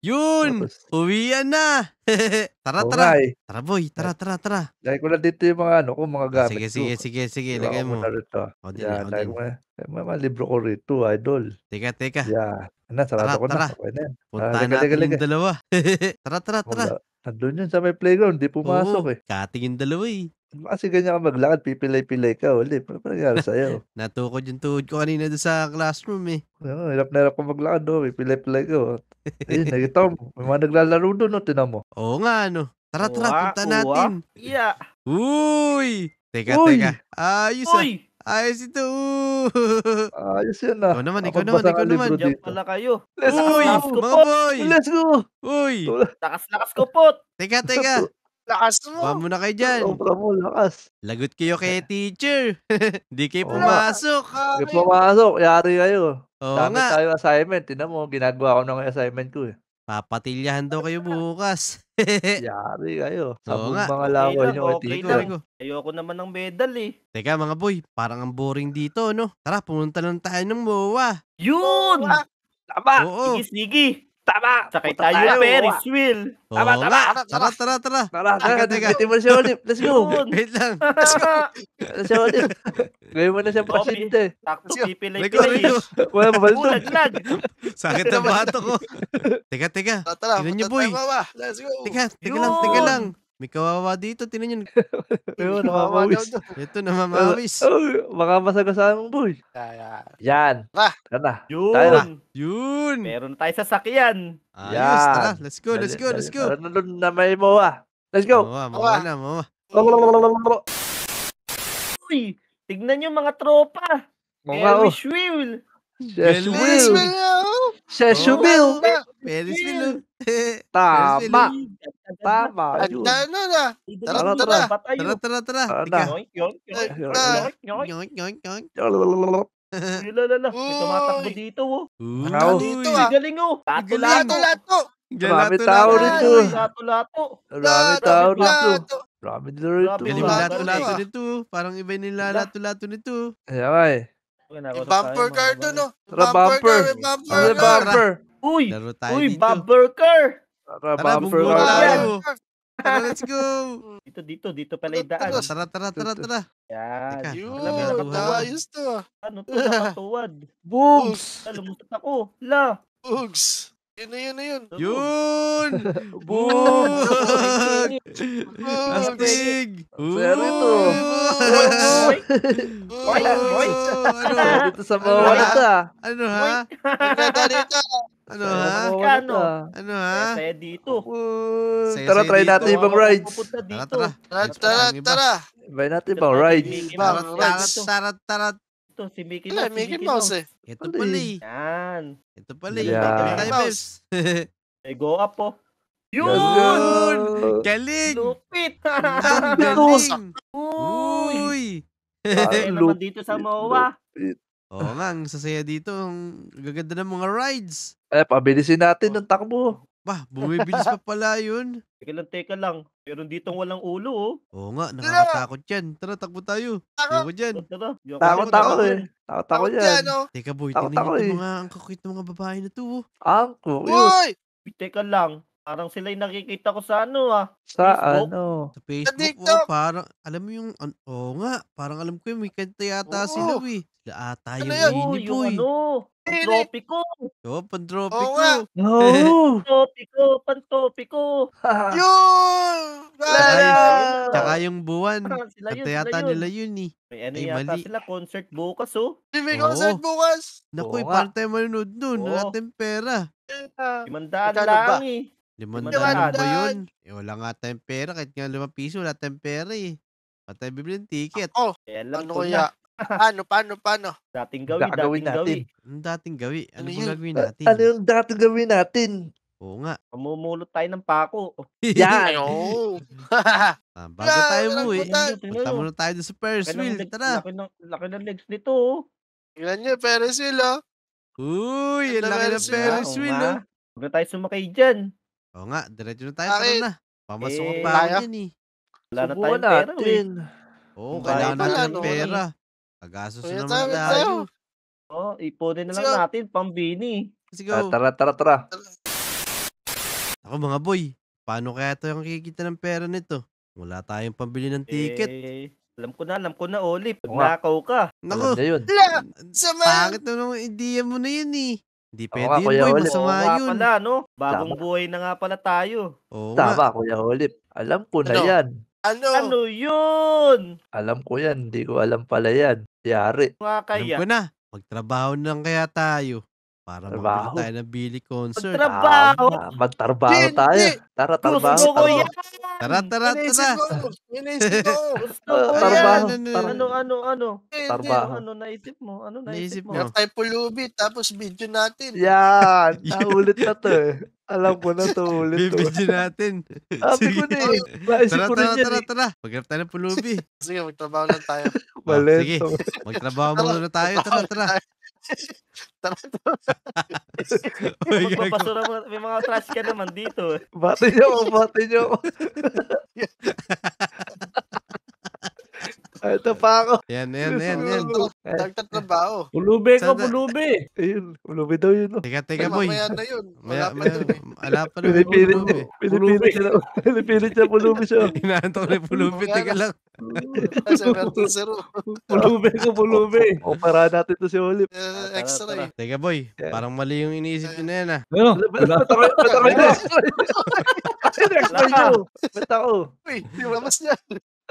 Yun! Tapos, Uwian na! Tara, oo tara. nga eh. Tara boy, tara, tara, tara. Lagay ko na dito yung mga ano ko, mga gamit Sige, ko. sige, sige, sige, Iwan ko lagay mo. muna rito. Ako din, Yan, ako lagay din. ko muna yung mga libro ko rito, idol. Teka, teka. Yan. Ano, Tara, sarado ko na. tara. Okay na yan. Puntahan Halika, halika, natin yung halika. dalawa. Tara, tara, tara. Wala. Nandun yun sa may playground, di pumasok Oo, eh. kating yung dalawa eh. Kasi ganyan ka maglakad, pipilay-pilay ka uli. Ano pa nangyari sa'yo? Natukod yung tuhod ko kanina doon sa classroom eh. Hirap na hirap ka maglakad, oh. Pipilay-pilay ka, oh. Ayun, nakita mo. May mga naglalaro doon, oh. Tinan mo. Oo nga ano. Tara, tara, Kuha, punta kuha. natin. Yeah. Uy! Teka, Uy! teka. Ayos ah. Uy! Ayos ito. Ayos yan, ah. Ikaw naman, ikaw naman, Nakapagbasa ikaw ng libro naman. Diyan dito. pala kayo. Let's go! Uy! Lakas ko Mga po. boy! Let's go! Uy! Lakas ko po. Teka, teka. Lakas Baka mo. muna kayo dyan. Sobra mo, lakas. Lagot kayo kay teacher. Di kayo Oo nga. pumasok. Hindi pumasok, yari kayo. Oo Dami nga. tayo assignment. Tingnan mo, ginagawa ko na yung assignment ko eh. Papatilyahan daw kayo bukas. Yari kayo. Oo Sabog nga. mga Okay laway lang, nyo kay okay Lego, teacher. lego. Ayoko naman ng medal eh. Teka mga boy, parang ang boring dito, no? Tara, pumunta lang tayo ng MOA. Yun! Tama! Oo. Sige, sige. Tama! Sakay Punta tayo Ferris wheel. Oo Tama, tama. nga. Tara, tara, tara. Tara, Teka, tara, teka. bitin mo siya ulit. Let's go! Yun. Wait lang. Let's go ulit. Gawin mo na siyang Copy. pasyente. Takto, Let's go. Lego, pipilay-pilay. lego. Wala mabalito. Ulaglag. Sakit na bato ko. Teka, teka. Tara, Tingnan niyo, punta boy. tayo, mama. Let's go. Teka, teka lang, teka Yun. lang. May kawawa dito, tingnan nyo. Ayun, Mama daw namamawis. doon. Ito, namamawis. Baka masagasaan mong boy. Yan. Tara. Tara. Yun. Tayo na. Yun. Meron tayo sasakyan. Ayos, Yan. tara. Let's go, let's go, let's go. Tara, nandun na may MOA. Let's go. Mawa na, mawa. Uy, tignan nyo mga tropa. Oo nga, oh. Ferris wheel. Yes, Galing. Let's will. go. Yes, Oo. will. Ferris wheel. oh. Tama. Tama. Yun. Handa na na. Tara, Tara, tara. Tara, tara, tara. Tara Teka. na. Yoink, yoink, yoink, Ah. yoink, yoink. Yoink, yoink, yoink. Lala, may tumatakbo Uy. dito, oh. Wow. Dito, Uy. ah. Ang galing, oh. Galing. Lato-lato. Lato. Marami Galato, tao lato. rito. Uy. Lato-lato. Marami tao Grabe, dito. Lato. Marami dito rito. Grabe, Galing Lato, lato-lato ah. nito. Parang iba yung nilalato-lato nito. Ayan nga eh. May bumper car doon, no? Tara, Bumper bumper. car, may bumper Ano yung car. bumper? Uy, Laro tayo uy, dito. Bob Burger. Tara, Tara, bumper bumper car tayo. tayo. Tara, let's go. Dito pala yung daan. Tara, tara, tara, tara. Yan. Teka. Yun, Alam mo, nakatuwad. ayos to. Ano to, nakatuwad. Boogs! Lumusot ako. La. Ugs. Yun na yun. Yun! Boogs! Astig! Sero ito. Oy. Oy, oy. Ano? Dito sa mga walita. Ano ha? Ganda dito. Ano ha? Kano? Ano ha? Saya dito. Saya Tara, try dito. natin ibang rides. Pupunta Tara, dito. tara. Tara, tara. Try natin ibang rides. Mickey Ibang Mouse. rides. Tara, tara. Ito, si Mickey Wala, Mouse. si Mickey Mouse eh. Ito pala eh. Yan. Ito pala eh. Yeah. Ito tayo, Mickey Mouse. Bebs. May go up, oh. Let's Yun! go! Galing! Lupit! Ang Lupit. galing! Uy! Uy! Kaya Ang naman dito sa MOA. Oo nga, ang sasaya dito. Ang gaganda ng mga rides. Eh, pabilisin natin ng takbo. Bah, bumibilis pa pala yun. Teka lang. Meron ditong walang ulo, oh. Oo nga, nakakatakot yan. Tara, takbo tayo. Ayoko dyan. Tara. Takot ako eh. Takot ako yan. oh. Teka boy, Takot tingnan ako niyo eh. itong mga ang kakit ng mga babae na to. oh. Angko, yun. Uy! Teka lang. Parang sila yung nakikita ko sa ano, ah. Sa Facebook? ano? Sa Facebook, TikTok. parang, alam mo yung, oo nga, parang alam ko yung may kanta yata Oo. sila eh. Sila ata Ano yung yan? Oh, Winnie yung Boy. ano. Winnie. Pantropiko. Oo, pandropi Oo ko. nga. No! Pantropiko. Yun! Tsaka yung buwan. Sila yun, Kanta yata sila yun. nila yun eh. May ano Ay, yata mali. sila, concert bukas, oh. May Oo. concert bukas. Naku, Oo nga. paano tayo manunod nun? Oo. Wala tayong pera. 500 Magkano ba? lang, eh. 500 500. ba yun? Eh, wala nga tayong pera. Kahit nga 5 piso, wala tayong pera eh. Wala tayong bibili ng ticket. Oh, Eh, alam ano ko kaya? na. Paano? Dating gawi, Gagawin dating gawi. natin. Ang dating gawi. Ano Ano bang yun? gagawin natin? Ano yung dati gawin natin? Oo nga. Mamumulot tayo ng pako. Yan! Oo. Ah, bago tayo umuwi, Tingnan punta muna tayo doon sa Ferris wheel. Tara. Laki ng legs nito, oh. Tingnan niyo, Ferris wheel, oh. Uy, ang Ganda laki ng Ferris wheel. Ferris Oo wheel. nga. oh. Huwag na tayo sumakay dyan. Oo nga, diretso na tayo. Tara Bakit? na. Pamasok Eh, pa ako kaya? dyan eh. Wala na Subukan tayong pera, eh. natin. Oo, Ang kailangan bayad natin pala, ng no? pera. Kagastos Kaya naman tayo, tayo. Oh, ipunin na lang Let's go. natin, pambini. Let's Ah, go. tara, tara, tara. Ako mga boy, paano kaya tayo kikita ng pera nito? Wala tayong pambili ng ticket. Alam ko na, Olip. Oo nga. Nagnakaw ka. Alam Naku, niya yun. Wala! Sama! pangit na naman idea mo na yun eh. Hindi Oo pwede nga, yun Kuya boy, Olive. Oo masama nga yun. pala, no? Bagong Tama. buhay na nga pala tayo. Oo nga. Tama, Kuya Olip. Alam ko na Ano? yan. Ano? Ano yun? Alam ko yan. Hindi ko alam pala yan. Yari. Nga Alam kaya. ko na, magtrabaho na lang kaya tayo para makabili Trabaho. tayo ng Billy concert. Trabaho. Tama. Magtrabaho Hindi, tayo. hindi. Tara, Gusto trabaho. ko Trabaho. yan. Tara, tara, Iniisip tara. ko. Iniisip ko. Gusto ko Trabaho. yan. Tara. Ano? Hindi. Trabaho. Ano naisip mo? Ano Naisip naisip mo? mo? Meron tayong pulubi, tapos video natin. Yan. Naulit na to eh. Alam ko na to. Ulit to. Bibidyo natin. Sabi ko na eh. Naisip Tara, ko rin tara, yan tara, eh. tara. Maghanap tayo ng pulubi. Sige, magtrabaho lang tayo. Mali. sige. Magtrabaho muna tayo. Tara, tara. Tara. Uy, gago. Magpapasura mo. May mga trash ka naman dito. Bati niyo ako. Bati niyo ako. Ito pa ako. Yan. Nagtatrabaho. Pulubi ko, Sada- pulubi. Ayun. Ulubi daw yun. Oh. Teka, boy. Mamaya na yun. Maya, Wala pa yun eh. wala pa naman Pinipilit pulubi. niya. Pinipilit niya. Pinipilit niya. Pulubi siya. Inaantok na yung pulubi. Teka lang. Kasi meron tong zero. Pulubi ko, pulubi. Opera natin to si Olip. Extra eh. Teka, boy. Yan. Parang mali yung iniisip nyo na yan ah. Ano? Ba't ako Next time nyo. Ba't ako? Uy, di ba mas yan?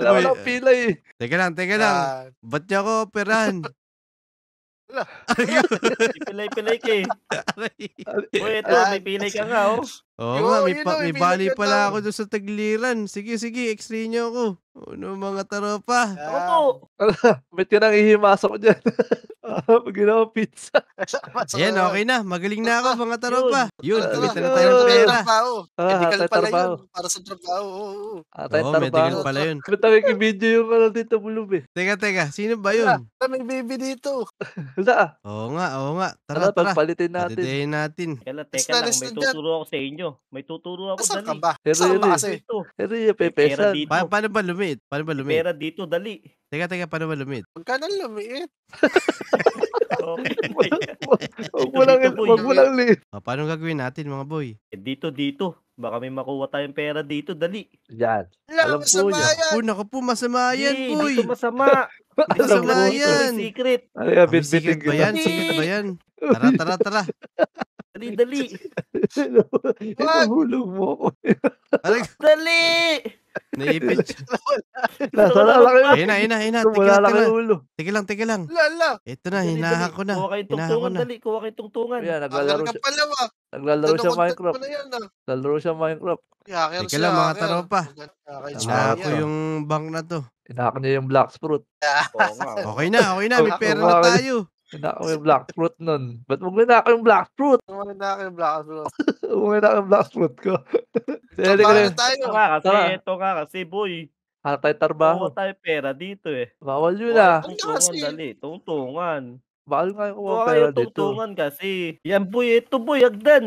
Wala Uy, walang pila eh. Teka lang. Ah, Ba't niya ako operahan? Wala. Pilay-pilay ka eh. Uy, ito, may pilay ka nga, oh. Oo Yo, nga, yun o, may may bali bilagyan pala daw. ako doon sa tagliran. Sige, x-ray niyo ako. Ano mga taropa? Ako po. Ba't ka nang ihimasok dyan? Pag ginawa pizza. Ayan, okay na. Magaling na ako mga taropa. Yun, Tara, kumita na tara. tayo ng pera. Trabaho. Medical hatay pala trabaho. yun. Para sa trabaho. Oo. Atay Oo, medical trabaho. pala yun. Ba't nakikibidyo yung ano dito, Bulubi? Teka, sino ba yun? May baby dito. Wala. Oo nga. Tara, Tara. palitin natin. Padidayin natin. Teka lang, may tuturo ako sa inyo. May tuturo ako, Asan ka dali. ba? Pero Saan yun ka eh. kasi? Dito. Pero yung pepesan. dito. Paano ba lumit? Pera dito, dali. Teka, paano ba lumit? Magkano lumiit? Okay. Huwag mo lang, Dito, boy. huwag mo lang liit. Paano gagawin natin mga boy? Dito. Baka may makuha tayong pera dito, dali. Yan. Wala, Alam ko masama yan. yan. Naku po, masama yan Hindi, boy. dito masama. Dito Masama masama yan. May secret. Ano yan, May bitbitin secret ba yan? kita. Secret ba yan? Tara. Dali. Inuhulog mo ako. Aray, Dali! naipit siya. Nasa lalaki mo. Ayun na. Wala lang yung ulo. Teka lang. Lala. Ito na, hinaha ko na. Kuha kayong tungtungan, dali. Kuha kayong tungtungan. Yan, naglalaro Hacker ka siya. pala ba? Naglalaro siya Content Minecraft. mo na yan ah. Naglalaro siya Minecraft. Hacker Teka siya, lang, mga hacker. taropa. Hacker siya, Hinaha ko yan. yung bank na to. Inaak niya yung black fruit. Oo nga. Okay na. May pera na Okay. tayo. Inaak ko yung black fruit nun. Ba't mo minaak yung black fruit? Ano na ako yung black bro? Huwag mo minaak yung black fruit ko. Sige Trabaho tayo. Tara. Ito nga kasi, boy. Hatay trabaho. Kuha tayo pera dito eh. Bawal yun Kuha ah. kayong Ano tungtungan, kasi? dali. Tungtungan. Bawal nga yung Kuha kuha pera kayong dito. tungtungan kasi. Yan, boy. Ito, boy. Agdan.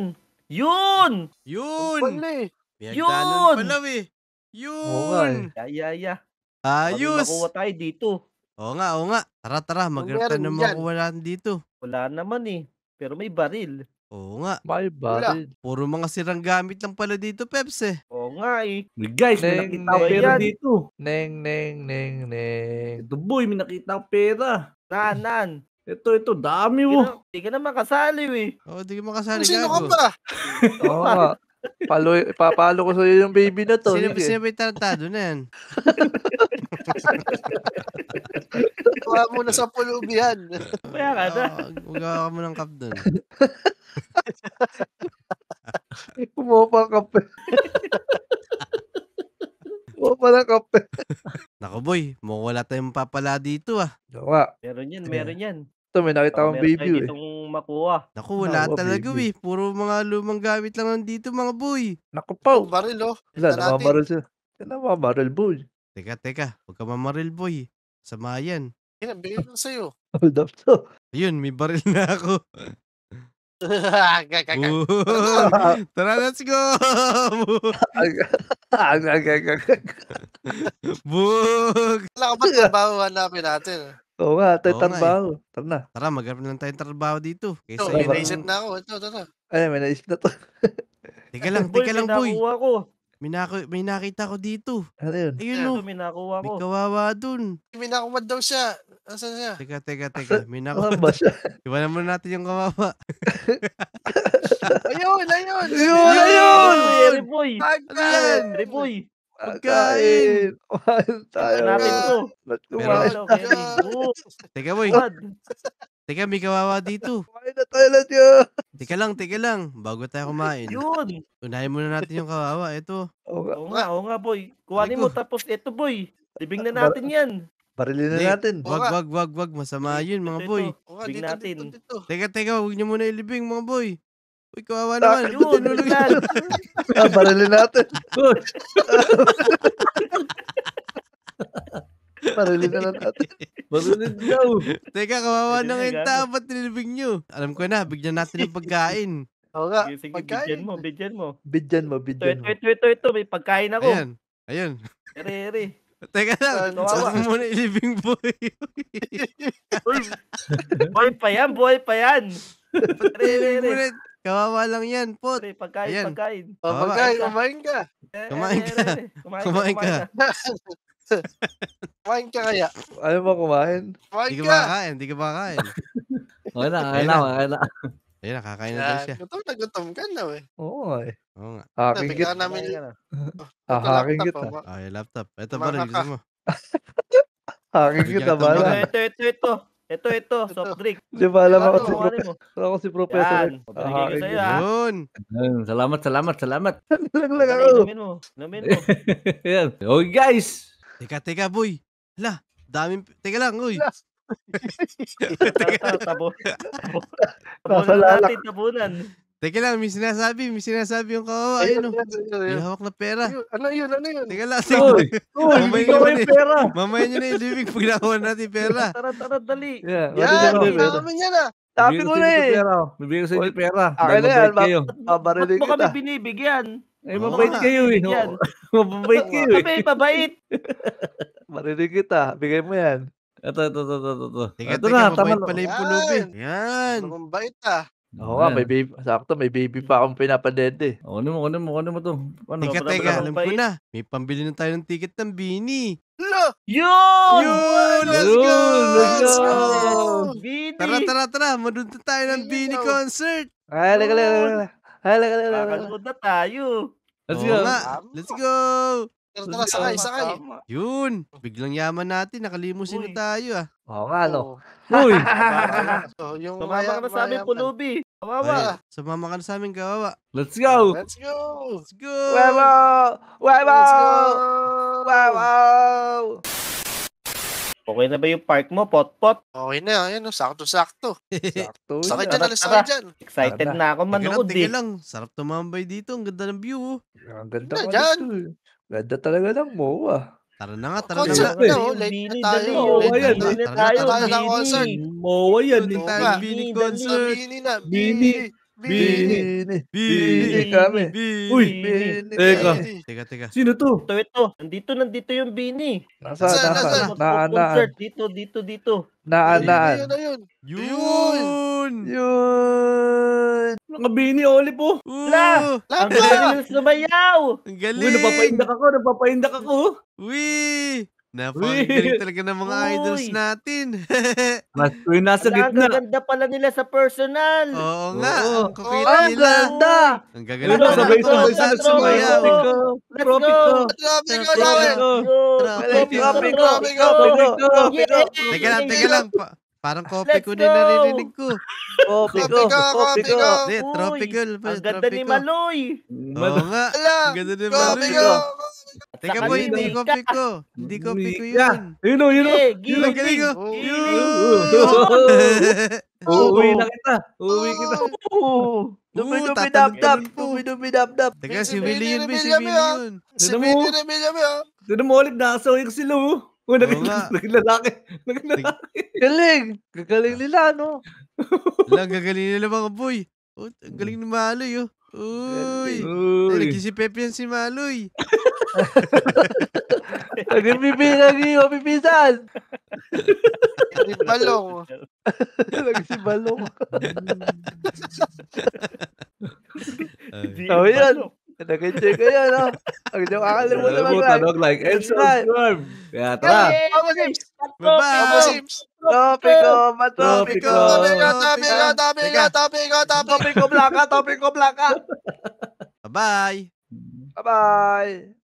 Yun! Yun. Pala eh. May Yun! hagdanan pala eh. Oo nga Yun. Ya. Ayos. Makuha tayo dito. Oo nga. Tara. Maghanap tayo meron ng yan. mga kuha natin dito. Wala naman eh. Pero may baril. Oo nga. May baril. Puro mga sirang gamit lang pala dito, Peps eh. Oo nga eh. Guys, may Neng, nakita akong neng. pera Yan. dito. Neng. Ito boy, may nakita akong pera. Nan. Ito, dami mo. Hindi ka na makasali eh. Oo, di ka makasali Sino ka gago. ba? Oo nga. Ipapalo ko sa'yo yung baby na to. Sino Sige. ba yung tarantado na yan? Kuha mo na sa pulubihan. Kaya ka na. Huwag ka mo ng cup dun. Kumuha pa ng kape. Kumuha pa ng kape. Naku boy, mukhang wala tayong mapapala dito ah. Oo nga. Meron yan. Ito, may nakita akong Meron tayo baby eh. ditong makuha. Naku, wala Naku, talaga baby. Puro mga lumang gamit lang nandito mga boy. Naku pa. Baril oh. Wala, Ito natin. namamaril siya. Namamaril boy. Teka. Huwag ka mamaril boy. Sama yan. Yan, bigay ko sa'yo. Hold up to. Ayun, may baril na ako. Gagagag. Tara, let's go! Bug! Wala ka ba trabaho hanapin natin? Oo nga, tayo Oo nga trabaho. Tara na. Tara, maghanap lang tayong trabaho dito. Ito, Kaysa may yung... naisip na ako. Ito. Ay, may naisip na to. Teka lang, Boy, teka may lang, boy. nakuha ko. May nakita ko dito. Ano yun? Ayun, Ito, no. may nakuha May ko. kawawa dun. May nakumad daw siya. Asan siya? Teka. May Saan nakuha ba siya? Iwanan muna natin yung kawawa. Ayun! Ayun! Eri boy. Ano yan? Eri boy. Pagkain! Kumain tayo. Ito natin to. Ba't Pero- kumain? Hello, Keri. Oo. Teka, boy. Bad. Teka, may kawawa dito. Kumain na tayo lahat yun. Teka lang. Bago tayo kumain. Yun. Unahin muna natin yung kawawa. Ito. Oo nga. Oo nga, boy. Kuhanin Ay, mo tapos ito, boy. Libing na natin yan. Barilin Hindi. na natin. Wag. Masama yun, mga Ito, boy. ito. Oo nga, Big natin. dito. Teka. Huwag niyo muna ilibing, mga boy. Uy, kawawa naman. Bakit? Yun, Tinulog yan. Barilin natin. Barilin na lang natin. Marunod daw. Teka, kawawa Pwede na na ngayon gano'n. ta. Ba't nilibing nyo? Alam ko na, bigyan natin ng pagkain. Oo nga, Sige, pagkain. bigyan mo. Bidyan mo. Ito. May pagkain ako. Ayun. Eri. Teka lang. Saan? Kawawa. Saan mo muna ilibing, boy? Buhay pa yan. Ilibing mo Eri. na. Kawawa lang yan, pot. Ayan. Ayan. O, pagkain, kumain ka. Kumain ka. Kumain ka. Kumain ka kaya. Ayaw mo kumain? Kumain Hindi ka ka. makakain. Okay na. Ayun, nakakain na daw siya. Gutom ka na eh. Oo nga eh. Oo nga. Haking Bigyan kita. namin. Haking laptop, kita. oh. Okay, laptop. Ito Mga pa rin, gusto mo. Haking Bigyan kita. kita Bala. mga- Ito. Soft drink. Di ba alam ako Ano, si Kuhanin mo. Ako si Professor. Yan. Pabigay ko sa'yo, ha? Yun. Salamat. Lang ako. Inumin mo. Yan. Okay, guys. Teka, boy. Hala, daming... Teka lang, uy. Tabunan. Teka lang, may sinasabi yung kawawa. Ayun, oh. May hawak na pera. Ano yun? Teka lang, Uy, Mamaya bigyan ko yun yung eh. pera. Mamaya nyo na ilibig pag nakuha natin pera. Tara, dali. Yeah. Yan, Yan. namin yan ah. Sabi ko na eh. Bibigyan ko sa inyo pera. Akin na yan. Mabait kayo. Babarilin Ba't mo kami kita. binibigyan? Eh, Oo mabait nga. kayo eh. Bigyan. Mabait kayo eh. Kami, mabait. Barilig kita. Bigay mo yan. Ito. Teka, Ito na, mabait tama. pala yung Yan. pulubi. Yan. Anong bait ah. Oo nga, may baby. Sakto, may baby pa akong pinapadede. Kunin mo to. Ano? Teka, alam ko mabait. na. May pambili na tayo ng ticket ng Bini. Hala! Yun! Yun! Let's go! Let's go! Bini! Tara. Madunta tayo ng Bini concert. Ay, laga. Kakalood na tayo. Let's Oo go. nga. Let's go! Tara, sakay. Tama. Yun. Biglang yaman natin. Nakalimusin na Uy. tayo ah. Oo nga, no. Uy. So, yung Tumama ka na sa amin, mayaman. pulubi. Kawawa. Ay, sumama ka na sa amin, kawawa. Let's go. Let's go! Let's go! Huevo! Let's go! Okay na ba yung park mo, pot-pot? Okay na, ayan o, sakto-sakto. Sakto. Sakay yan. dyan, alis sakay dyan. Excited Tara na ako manood Teka eh. lang. Sarap tumambay dito. Ang ganda ng view. Oh. Ang ganda Na, ka dyan. nito eh. Ganda talaga ng MOA. Tara na nga. Tara Concert na. na, oh. Yung Late Bini, na tayo. dali, oh. oh. Ayan, Bini na tara tayo, na tayo ng concert. Bini. Mowa yan Doon eh. tayo Bini, Bini dali. concert. Bini na. Bini. Bini. Bini. Bini kami. Bini. Uy. Bini. Teka. Teka. Sino to? Ito. Nandito yung Bini. Saan? Concert. Dito. Naan. Ayun, ayun. Yun! Yun. Nakabini olive po. Oo! Ang galing sumayaw. Ang Uy, galing! napapaindak ako. Uy! Napakagaling talaga ng mga Uy! idols natin. Uy, nasa Wala, ang gitna. ganda pala nila sa personal. Oo nga, Oo. ang kukita Ang nila. ganda. Ang gagaling Ano, ng sabay-sabay mga sila idols sumayaw. sumayaw. Let's Let's go. go. Grabe ka Tara, namin. Teka lang. Parang kopi Let's ko na yung go. naririnig ko. Kopi ko. Hindi, Uy, tropical. Ang ganda ni Maloy. Oo nga. Ala, Ang ganda ni Grabe Maloy. ka. Teka Saka boy, ni hindi Mika. kopi ko. Hindi kopi ko Mika. yun. Yun o. Gil, Ang galing ko. Oh. Uuwi na kita. Uuwi kita. Dubi-dubi-dab-dab. Dubi-dubi-dab-dab. Teka, si Si Willie yun, Willie si Villame, Willie ah. yun. Si Tignan mo. Bini na Villame, ah. Tignan mo ulit, nakasaway ko sila oh. Oh, Oo nga. naging lalaki. Galing. Gagaling nila, no? Lang, gagaling nila mga boy. Oh, ang galing ni Maloy, oh. Uy. Uy. Nagsisipep yan si Maloy. Nagpipisan. Hindi balong. Nagsibalong. Di So, yun. ano. Nag-enjoy kayo, no? Huwag niyo kakalimutan Kalimutan, mag-like. mag-like and Subscribe. subscribe. Kaya tara. Papa Sims. Bye-bye. Papa Sims. Topiko, Topiko. matopiko. Topiko. Topiko blaka. Bye-bye. Bye-bye.